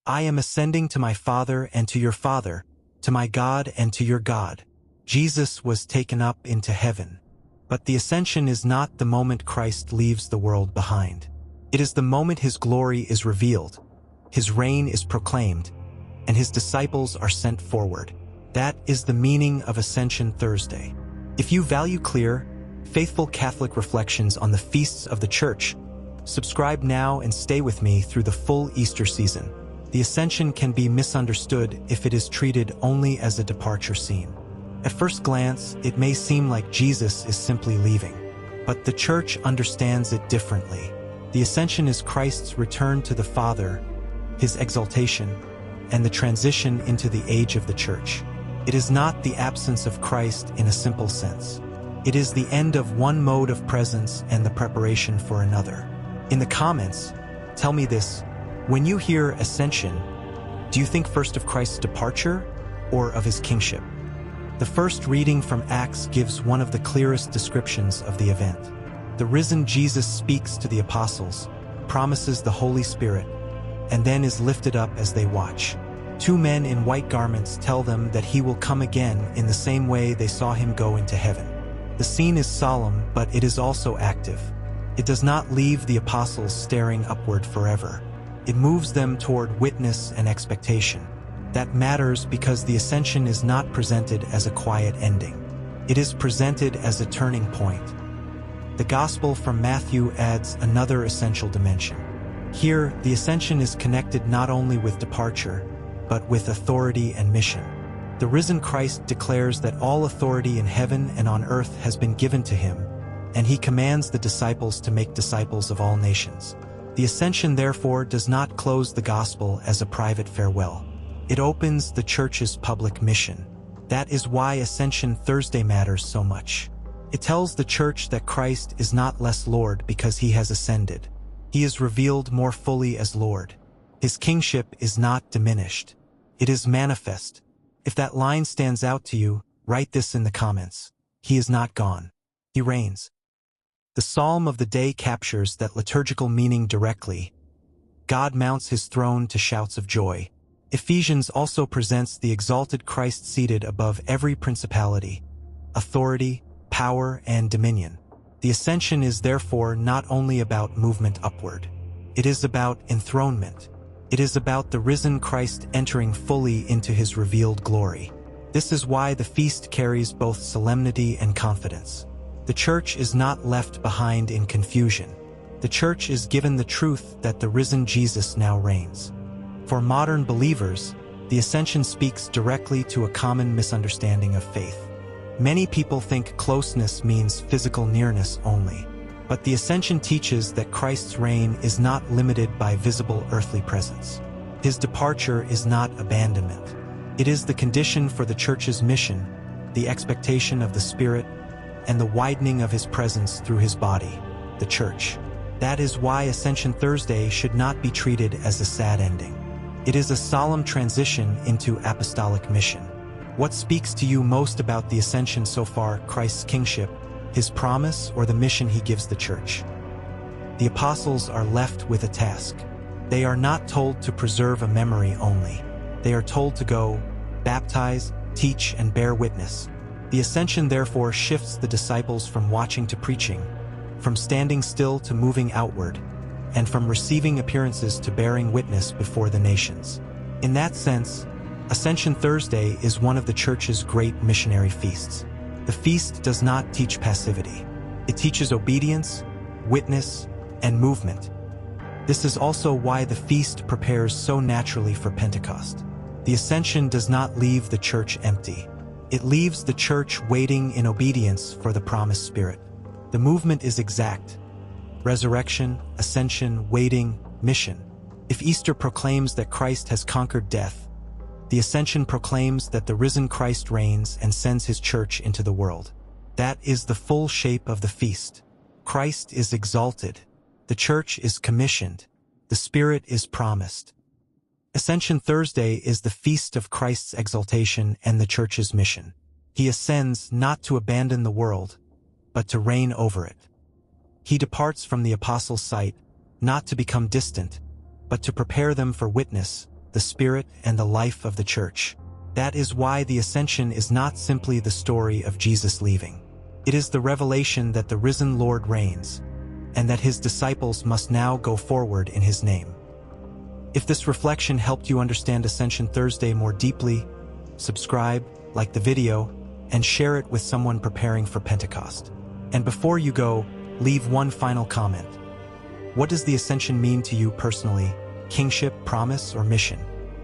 I am ascending to my Father and to your Father, to my God and to your God. Jesus was taken up into heaven. But the ascension is not the moment Christ leaves the world behind. It is the moment his glory is revealed, his reign is proclaimed, and his disciples are sent forward. That is the meaning of Ascension Thursday. If you value clear, faithful Catholic reflections on the feasts of the Church, subscribe now and stay with me through the full Easter season. The Ascension can be misunderstood if it is treated only as a departure scene. At first glance, it may seem like Jesus is simply leaving, but the Church understands it differently. The Ascension is Christ's return to the Father, his exaltation, and the transition into the age of the Church. It is not the absence of Christ in a simple sense. It is the end of one mode of presence and the preparation for another. In the comments, tell me this: when you hear Ascension, do you think first of Christ's departure or of his kingship? The first reading from Acts gives one of the clearest descriptions of the event. The risen Jesus speaks to the apostles, promises the Holy Spirit, and then is lifted up as they watch. Two men in white garments tell them that he will come again in the same way they saw him go into heaven. The scene is solemn, but it is also active. It does not leave the apostles staring upward forever. It moves them toward witness and expectation. That matters because the Ascension is not presented as a quiet ending. It is presented as a turning point. The Gospel from Matthew adds another essential dimension. Here, the Ascension is connected not only with departure, but with authority and mission. The risen Christ declares that all authority in heaven and on earth has been given to him, and he commands the disciples to make disciples of all nations. The Ascension, therefore, does not close the gospel as a private farewell. It opens the Church's public mission. That is why Ascension Thursday matters so much. It tells the Church that Christ is not less Lord because he has ascended. He is revealed more fully as Lord. His kingship is not diminished. It is manifest. If that line stands out to you, write this in the comments. He is not gone. He reigns. The psalm of the day captures that liturgical meaning directly. God mounts his throne to shouts of joy. Ephesians also presents the exalted Christ seated above every principality, authority, power, and dominion. The Ascension is therefore not only about movement upward. It is about enthronement. It is about the risen Christ entering fully into his revealed glory. This is why the feast carries both solemnity and confidence. The Church is not left behind in confusion. The Church is given the truth that the risen Jesus now reigns. For modern believers, the Ascension speaks directly to a common misunderstanding of faith. Many people think closeness means physical nearness only. But the Ascension teaches that Christ's reign is not limited by visible earthly presence. His departure is not abandonment. It is the condition for the Church's mission, the expectation of the Spirit, and the widening of his presence through his body, the Church. That is why Ascension Thursday should not be treated as a sad ending. It is a solemn transition into apostolic mission. What speaks to you most about the Ascension so far, Christ's kingship, his promise, or the mission he gives the Church? The apostles are left with a task. They are not told to preserve a memory only. They are told to go, baptize, teach, and bear witness. The Ascension therefore shifts the disciples from watching to preaching, from standing still to moving outward, and from receiving appearances to bearing witness before the nations. In that sense, Ascension Thursday is one of the Church's great missionary feasts. The feast does not teach passivity. It teaches obedience, witness, and movement. This is also why the feast prepares so naturally for Pentecost. The Ascension does not leave the Church empty. It leaves the Church waiting in obedience for the promised Spirit. The movement is exact. Resurrection, ascension, waiting, mission. If Easter proclaims that Christ has conquered death, the Ascension proclaims that the risen Christ reigns and sends his Church into the world. That is the full shape of the feast. Christ is exalted. The Church is commissioned. The Spirit is promised. Ascension Thursday is the feast of Christ's exaltation and the Church's mission. He ascends not to abandon the world, but to reign over it. He departs from the apostles' sight, not to become distant, but to prepare them for witness, the spirit, and the life of the church. That is why the Ascension is not simply the story of Jesus leaving. It is the revelation that the risen Lord reigns, and that his disciples must now go forward in his name. If this reflection helped you understand Ascension Thursday more deeply, subscribe, like the video, and share it with someone preparing for Pentecost. And before you go, leave one final comment. What does the Ascension mean to you personally? Kingship, promise, or mission?